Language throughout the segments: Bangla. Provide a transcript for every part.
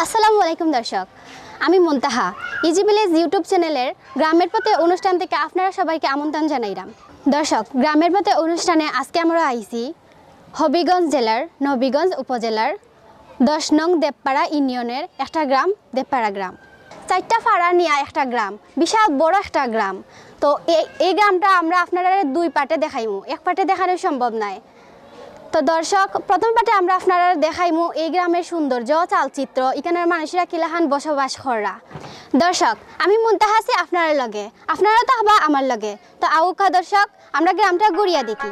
আসসালামু আলাইকুম দর্শক, আমি মুনতাহা ইজি ভিলেজ ইউটিউব চ্যানেলের গ্রামের পথে অনুষ্ঠান থেকে আপনারা সবাইকে আমন্ত্রণ জানাইলাম। দর্শক, গ্রামের পথে অনুষ্ঠানে আজকে আমরা আইছি হবিগঞ্জ জেলার নবীগঞ্জ উপজেলার 10 নং দেবপাড়া ইউনিয়নের একটা গ্রাম দেবপাড়া গ্রাম। 4টা পাড়া নিয়ে একটা গ্রাম, বিশাল বড় একটা গ্রাম। তো এই গ্রামটা আমরা আপনারা 2 পার্টে দেখাইমু, এক পার্টে দেখানো সম্ভব নয়। তো দর্শক, প্রথম পার্টে আমরা আপনারা দেখাইমু এই গ্রামের সৌন্দর্য, চালচিত্র, এখানের মানুষেরা কিলাহান বসবাস করা। দর্শক, আমি মুনতাহা আছি আপনার লগে, আপনারা তো হবা আমার লগে। তো আউকা দর্শক, আমরা গ্রামটা ঘুরিয়া দেখি।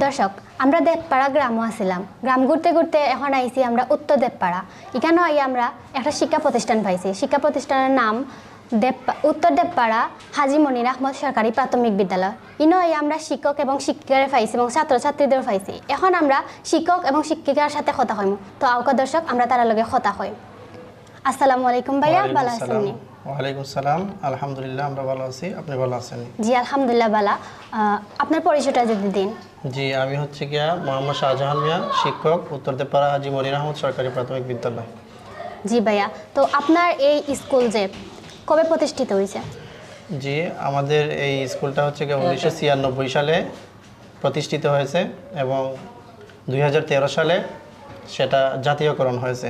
দর্শক, আমরা দেবপাড়া গ্রামও আসছিলাম। গ্রাম ঘুরতে ঘুরতে এখন আইছি আমরা উত্তর দেবপাড়া। এখানেও আই আমরা একটা শিক্ষা প্রতিষ্ঠান পাইছি। শিক্ষা প্রতিষ্ঠানের নাম উত্তর দেবপাড়া হাজী মনির আহমদ সরকারি প্রাথমিক বিদ্যালয়। ইনো আমরা শিক্ষক এবং শিক্ষিকারে পাইছি এবং ছাত্রছাত্রীদের পাইছি। এখন আমরা শিক্ষক এবং শিক্ষিকার সাথে কথা হইম। তো আউকা দর্শক, আমরা তার লগে কথা হই। আসসালামু আলাইকুম ভাইয়া, ভালো আছেন? ওয়ালাইকুম সালাম, আলহামদুলিল্লাহ আমরা ভালো আছি, আপনি ভালো আছেন? জি আলহামদুলিল্লাহ ভালো। আপনার পরিচয়টা যদি দিন। জি, আমি হচ্ছে গিয়া মোহাম্মদ শাহজাহান মিয়া, শিক্ষক, উত্তর দেবপাড়া হাজী মনির আহমদ সরকারি প্রাথমিক বিদ্যালয়। জি ভাইয়া, তো আপনার এই স্কুল যে কবে প্রতিষ্ঠিত হয়েছে? জি, আমাদের এই স্কুলটা হচ্ছে কি 1996 সালে প্রতিষ্ঠিত হয়েছে এবং 2013 সালে সেটা জাতীয়করণ হয়েছে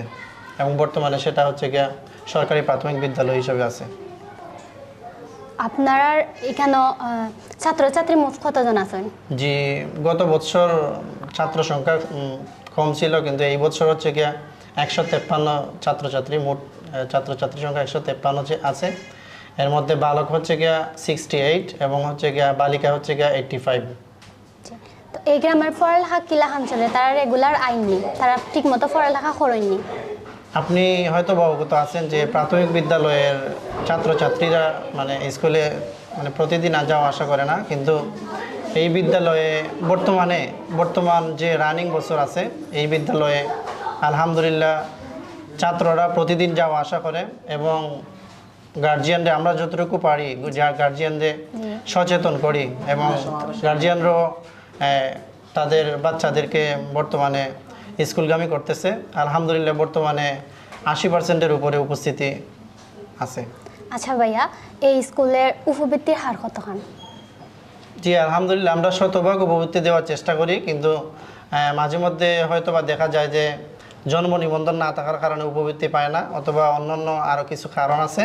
এবং বর্তমানে সেটা হচ্ছে গিয়া সরকারি প্রাথমিক বিদ্যালয় হিসেবে আছে। আপনার এখানে ছাত্রছাত্রী মোট কতজন আছেন? জি, গত বছর ছাত্র সংখ্যা কম ছিল, কিন্তু এই বছর হচ্ছে গিয়া 153 ছাত্রছাত্রী, মোট ছাত্রছাত্রী সংখ্যা 153 আছে। এর মধ্যে বালক হচ্ছে গিয়া 68 এবং হচ্ছে গিয়া বালিকা হচ্ছে গিয়া 85। তো এই গ্রামের পড়ালেখা কিলা চলে? তারা রেগুলার আইননি, তারা ঠিকমতো পড়ালেখা করেননি। আপনি হয়তো অবগত আছেন যে প্রাথমিক বিদ্যালয়ের ছাত্রছাত্রীরা মানে স্কুলে মানে প্রতিদিন যাওয়া আসা করে না, কিন্তু এই বিদ্যালয়ে বর্তমান যে রানিং বছর আছে এই বিদ্যালয়ে আলহামদুলিল্লাহ ছাত্ররা প্রতিদিন যাওয়া আসা করে এবং গার্জিয়ানদের আমরা যতটুকু পারি গার্জিয়ানদের সচেতন করি এবং গার্জিয়ানরাও তাদের বাচ্চাদেরকে বর্তমানে স্কুলগামী করতেছে। আলহামদুলিল্লাহ বর্তমানে 80%-এর উপরে উপস্থিতি আছে। আচ্ছা ভাইয়া, এই স্কুলের উপবৃত্তির হার কতখান? জি, আলহামদুলিল্লাহ আমরা শতভাগ উপবৃত্তি দেওয়ার চেষ্টা করি, কিন্তু মাঝে মধ্যে হয়তো বা দেখা যায় যে জন্ম নিবন্ধন না থাকার কারণে উপবৃত্তি পায় না, অথবা অন্যান্য আরও কিছু কারণ আছে,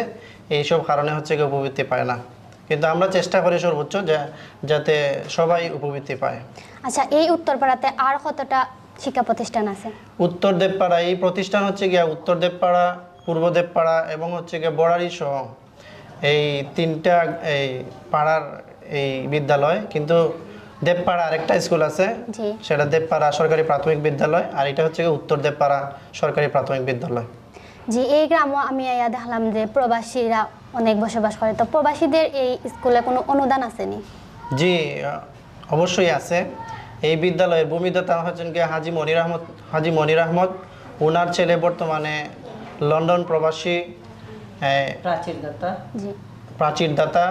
এইসব কারণে হচ্ছে কি উপবৃত্তি পায় না, কিন্তু আমরা চেষ্টা করি সর্বোচ্চ যাতে সবাই উপবৃত্তি পায়। আচ্ছা, এই উত্তরপাড়াতে আর কতটা শিক্ষা প্রতিষ্ঠান আছে? উত্তর দেবপাড়া এই প্রতিষ্ঠান হচ্ছে গিয়া উত্তর দেবপাড়া, পূর্ব দেবপাড়া এবং হচ্ছে গিয়া বড়ারি সহ এই তিনটা এই পাড়ার এই বিদ্যালয়, কিন্তু দেবপাড়া আরেকটা স্কুল আছে, সেটা দেবপাড়া সরকারি প্রাথমিক বিদ্যালয়, আর এটা হচ্ছে উত্তর দেবপাড়া সরকারি প্রাথমিক বিদ্যালয়। জি, এই গ্রামও আমি দেখলাম যে প্রবাসীরা অনেক বসবাস করে, তো প্রবাসীদের এই স্কুলে কোনো অনুদান আসেনি? জি, অবশ্যই আছে। এই বিদ্যালয়ের ভূমিদাতা হচ্ছেন কি হাজি মনির আহমদ। ওনার ছেলে বর্তমানে লন্ডন প্রবাসী, প্রাচীর দাতা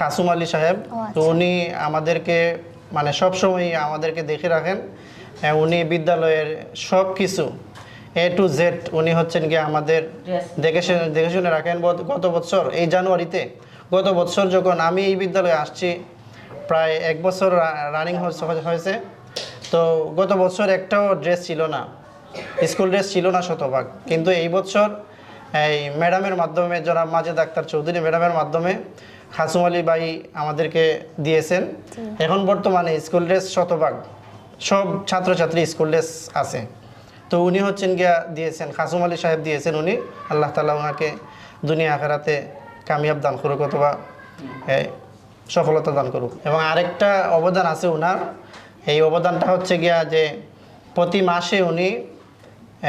কাসুম আলী সাহেব। তো উনি আমাদেরকে মানে সবসময় আমাদেরকে দেখে রাখেন। উনি বিদ্যালয়ের সব কিছু A to Z উনি হচ্ছেন কি আমাদের দেখে শুনে রাখেন। গত বছর এই জানুয়ারিতে গত বছর যখন আমি এই বিদ্যালয়ে আসছি, প্রায় 1 বছর রানিং হয়েছে, তো গত বছর একটাও ড্রেস ছিল না, স্কুল ড্রেস ছিল না শতভাগ, কিন্তু এই বছর এই ম্যাডামের মাধ্যমে, জনাব মাজেদ আক্তার চৌধুরী ম্যাডামের মাধ্যমে কাসুম আলী ভাই আমাদেরকে দিয়েছেন। এখন বর্তমানে স্কুল ড্রেস শতভাগ সব ছাত্রছাত্রী স্কুল ড্রেস আছে। তো উনি হচ্ছেন গিয়া দিয়েছেন, কাসুম আলী সাহেব দিয়েছেন। উনি আল্লাহ তাআলা ওনাকে দুনিয়া আখিরাতে কামিয়াব দান করুক, অথবা সফলতা দান করুক। এবং আরেকটা অবদান আছে ওনার, এই অবদানটা হচ্ছে গিয়া যে প্রতি মাসে উনি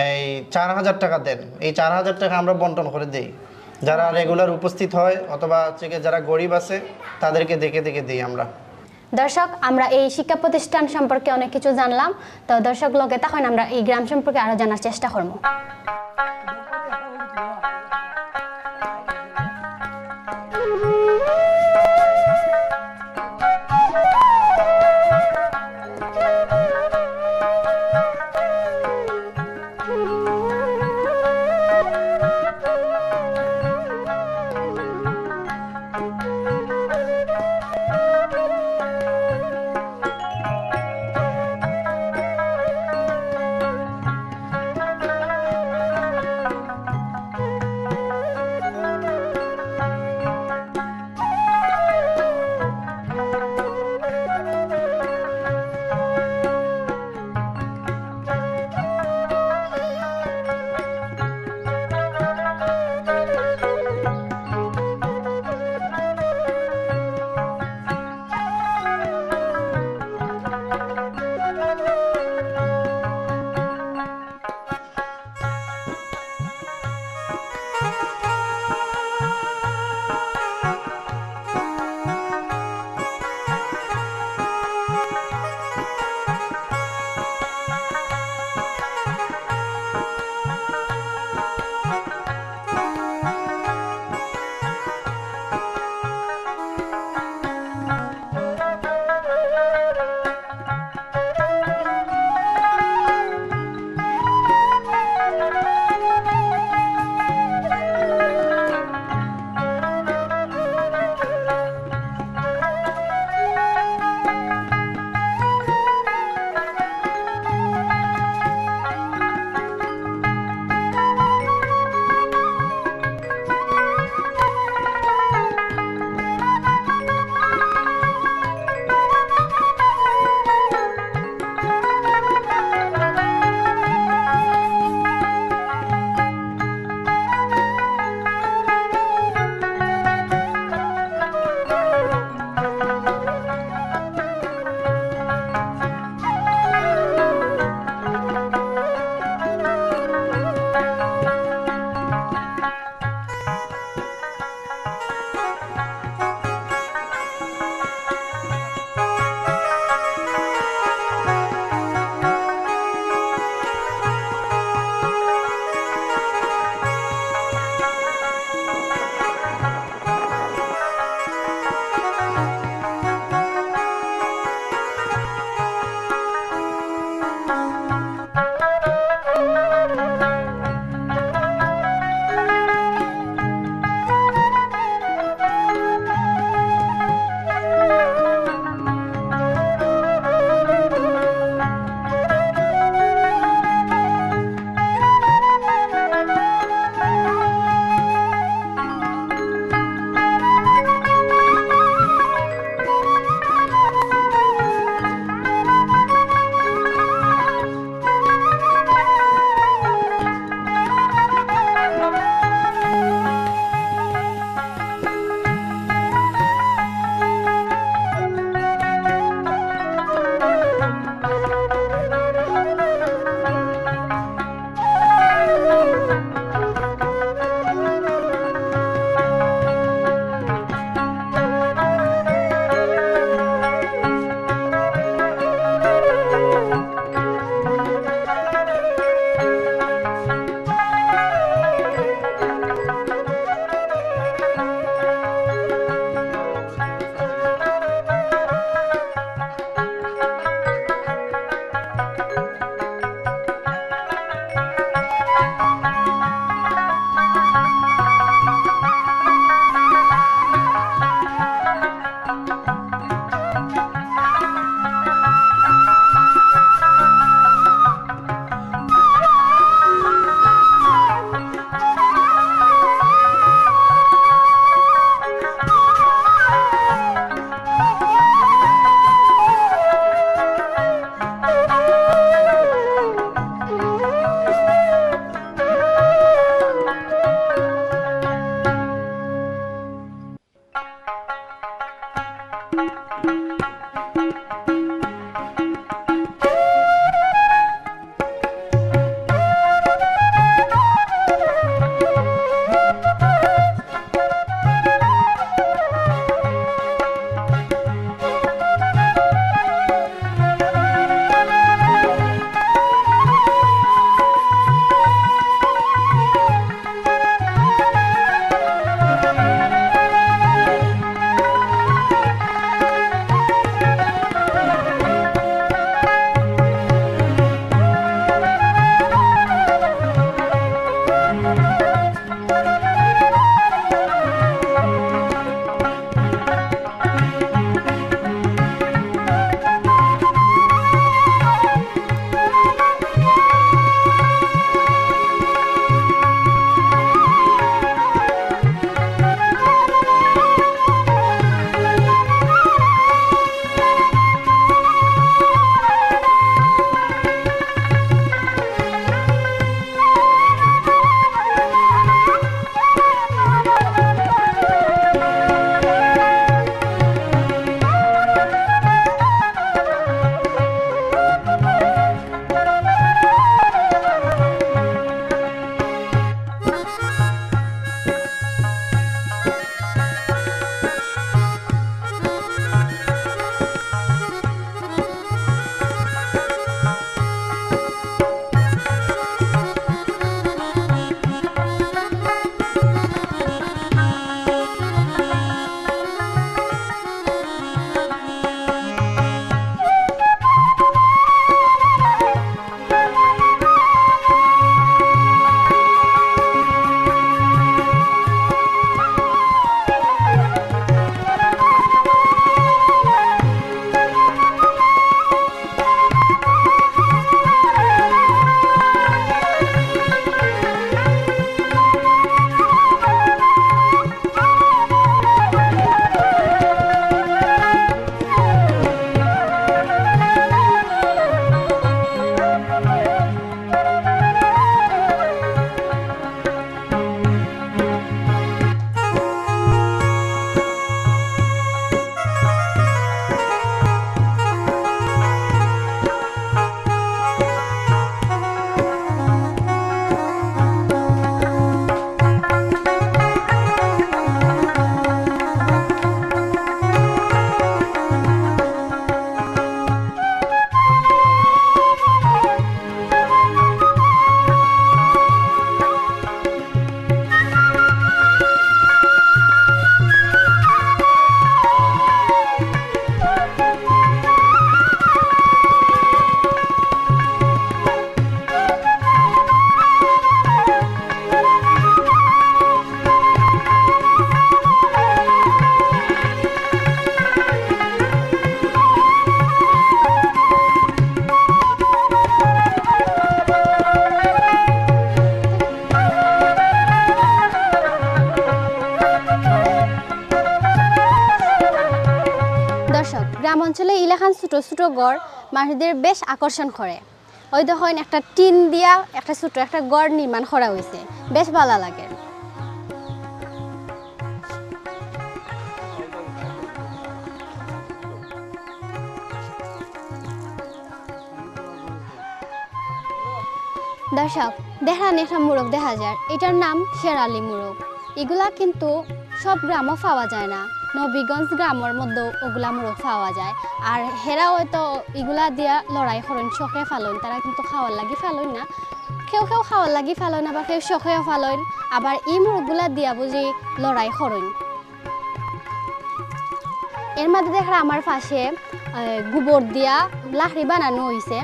এই 4000 টাকা দেন। এই 4000 টাকা আমরা বন্টন করে দেই, যারা রেগুলার উপস্থিত হয় অথবা হচ্ছে গিয়ে যারা গরিব আছে তাদেরকে দেখে দিই আমরা। দর্শক, আমরা এই শিক্ষা প্রতিষ্ঠান সম্পর্কে অনেক কিছু জানলাম, তো দর্শক লোকে তখন আমরা এই গ্রাম সম্পর্কে আরো জানার চেষ্টা করবো। গ্রাম অঞ্চলে ইলাখান ছোট ছোট গড় মানুষদের বেশ আকর্ষণ করে। ওই দেখেন একটা টিন দিয়া একটা ছোট একটা গড় নির্মাণ করা হয়েছে, বেশ ভালো লাগে। দর্শক দেখেন একটা মোরগ দেখা যায়, এটার নাম শেরালি মোরগ। এগুলা কিন্তু সব গ্রামও পাওয়া যায় না, নবীগঞ্জ গ্রামের মধ্যে ওগুলা মোরগ পাওয়া যায়। আর হেরা হয়তো এগুলা দিয়া লড়াই করেন, শখে ফালন, তারা কিন্তু খাওয়ার লাগি ফালন না, কেউ কেউ খাওয়ার লাগি ফালন, আবার কেউ শখেও ফালন, আবার এই মোরগগুলা দিয়া বুঝি লড়াই করেন। এর মধ্যে দেখা আমার পাশে গোবর দিয়া লাকড়ি বানানো হয়েছে,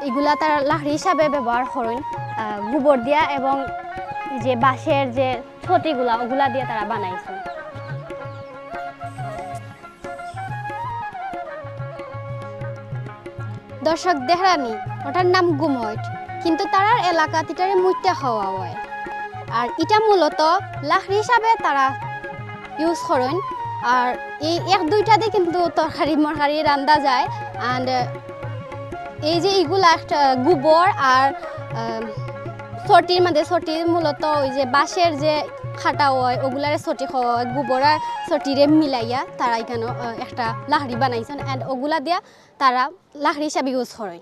এগুলা তারা লাকড়ি হিসাবে ব্যবহার করেন, গোবর দিয়া এবং যে বাঁশের যে ছটিগুলা ওগুলা দিয়ে তারা বানাইছে। দর্শক দেখানি ওটার নাম গুমট, কিন্তু তার এলাকাতে এটারে মুইটা খাওয়া হয়। আর এটা মূলত লাকড়ি হিসাবে তারা ইউজ করেন। আর এই এক দুইটা দিয়ে কিন্তু তরকারি মরকারি রান্না যায়। অ্যান্ড এই যে এইগুলা একটা গোবর আর ছটির মধ্যে, ছটির মূলত ওই যে বাঁশের যে খাটা হয় ওগুলারে ছটি হয় গোবরার ছটিরে মিলাইয়া তারা এখানে একটা লাহড়ি বানাইছেন অ্যান্ড ওগুলা দিয়া তারা লাহড়ি হিসাবে ইউজ করে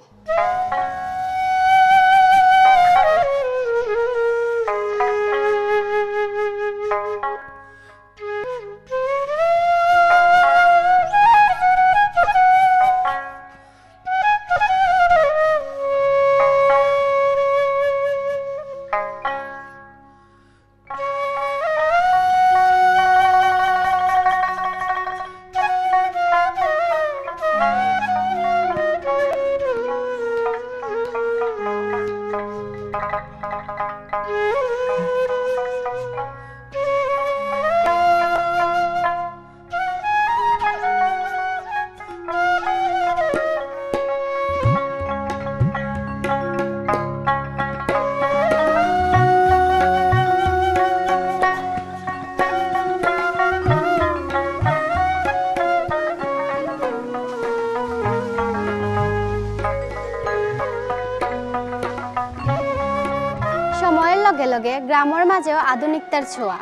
সময়ের লগে লগে গ্রামের মাঝেও আধুনিকতার ছোঁয়া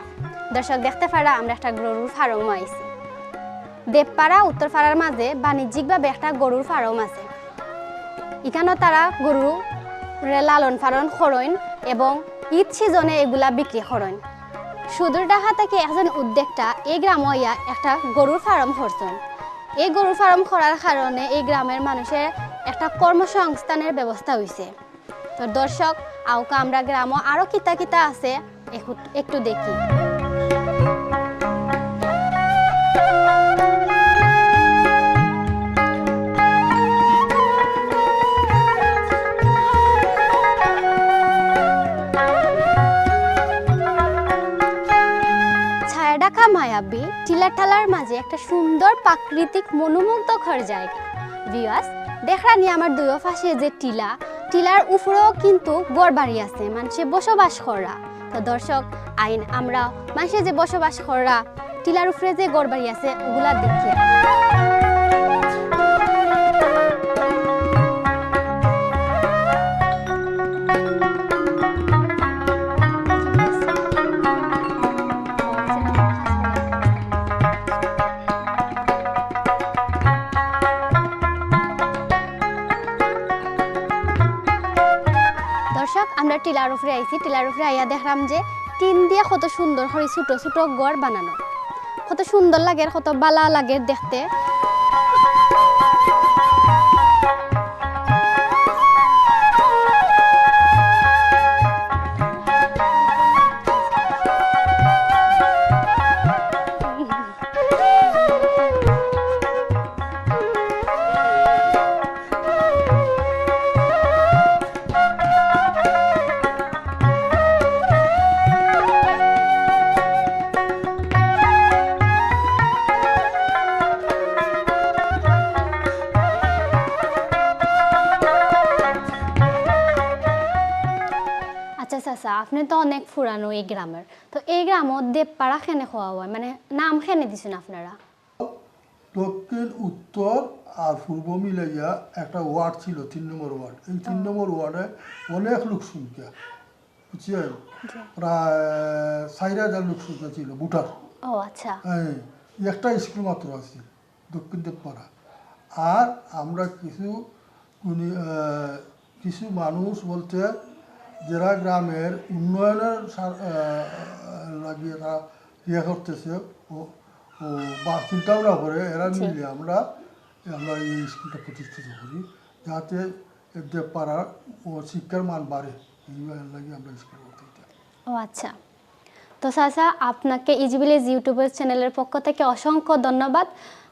দর্শক দেখতে পারা আমরা একটা গরুর ফার্ম আইছি দেবপাড়া উত্তরপাড়ার মাঝে বাণিজ্যিকভাবে একটা গরুর ফার্ম আছে এখানেও তারা গরু লালন পালন করেন এবং ঈদ সিজনে এগুলা বিক্রি করেন সুদূর ঢাকা থেকে একজন উদ্যোক্তা এই গ্রামে ইয়া একটা গরুর ফার্ম করছেন এই গরুর ফার্ম করার কারণে এই গ্রামের মানুষের একটা কর্মসংস্থানের ব্যবস্থা হয়েছে তো দর্শক আউকা আমরা গ্রামে আরো কিতা কিতা আছে একটু দেখি ছায়া ঢাকা মায়াবী টিলাঠালার মাঝে একটা সুন্দর প্রাকৃতিক মনোমুগ্ধকর জায়গা ভিউয়ার্স দেখরানি আমার দুই পাশে যে টিলার উপরেও কিন্তু গড় বাড়ি আছে মানুষে বসবাস করা তো দর্শক আইন আমরা মানুষে যে বসবাস করা টিলার উপরে যে গড় বাড়ি আছে ওগুলা দেখি দর্শক আমরা টিলার উপরে আইছি টিলার উপরে আইয়া দেখলাম যে টিন দিয়ে কত সুন্দর করে ছোট ছোট ঘর বানানো কত সুন্দর লাগে কত বালা লাগে দেখতে চাচা আপনি তো অনেক পুরানো এই গ্রামের তো এই গ্রামত দেবপাড়া খেনে খাওয়া হয় মানে নাম খেনে দিছেন আপনারা দক্ষিণ উত্তর আর পূর্ব মিলাইয়া একটা ওয়ার্ড ছিল 3 নম্বর ওয়ার্ড এই 3 নম্বর ওয়ার্ডে অনেক লোক সংখ্যা বুঝছেন প্রায় 4000 লোক সংখ্যা ছিল ভোটার ও আচ্ছা একটা স্কুল মাত্র আছে দক্ষিণ দেবপাড়া আর আমরা কিছু মানুষ বলতে যারা গ্রামের উন্নয়নের লাগিয়ে ইয়ে করতেছে বা চিন্তা ভাবনা করে এরা মিলে আমরা এই স্কুলটা প্রতিষ্ঠিত করি যাতে দেবপাড়ার শিক্ষার মান বাড়ে এই লাগে আমরা স্কুল করতে চাই। ও আচ্ছা তো চাচা আপনাকে ইজি ভিলেজ ইউটিউবের চ্যানেলের পক্ষ থেকে অসংখ্য ধন্যবাদ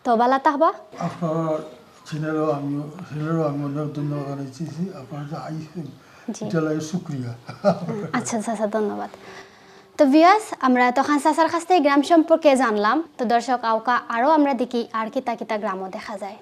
তো ভালো থাকবা আপনার চ্যানেলও আমি অনেক ধন্যবাদ জানাইছি আপনারা যে আইসেন এটা লাগে শুকরিয়া আচ্ছা চাচা ধন্যবাদ তো ভিউয়ার্স আমরা তখন চাচার কাছ থেকে গ্রাম সম্পর্কে জানলাম তো দর্শক আউকা আরও আমরা দেখি আর কিতা কিতা গ্রামও দেখা যায়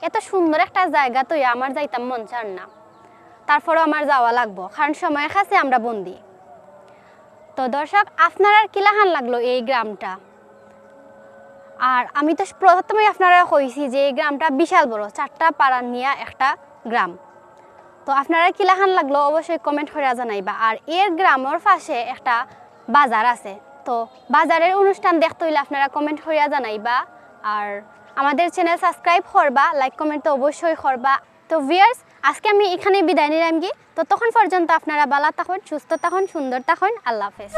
এত সুন্দর একটা জায়গা তো আমার যাইতাম মন চান না, তারপরও আমার যাওয়া লাগবো, কারণ সময়ের কাছে আমরা বন্দি। তো দর্শক, আপনারা কিলাহান লাগলো এই গ্রামটা? আর আমি তো প্রথমে আপনারা কইছি যে এই গ্রামটা বিশাল বড়, 4টা পাড়া নিয়ে একটা গ্রাম। তো আপনারা কিলাহান লাগলো অবশ্যই কমেন্ট করে জানাইবা। আর এর গ্রামের পাশে একটা বাজার আছে, তো বাজারের অনুষ্ঠান দেখতে হইলে আপনারা কমেন্ট করে জানাইবা। আর আমাদের চ্যানেল সাবস্ক্রাইব করবা, লাইক কমেন্ট তো অবশ্যই করবা। তো ভিউয়ার্স, আজকে আমি এখানে বিদায় নিলাম কি। তো তখন পর্যন্ত আপনারা ভালো থাকুন, সুস্থ থাকুন, সুন্দর থাকুন। আল্লাহ হাফেজ।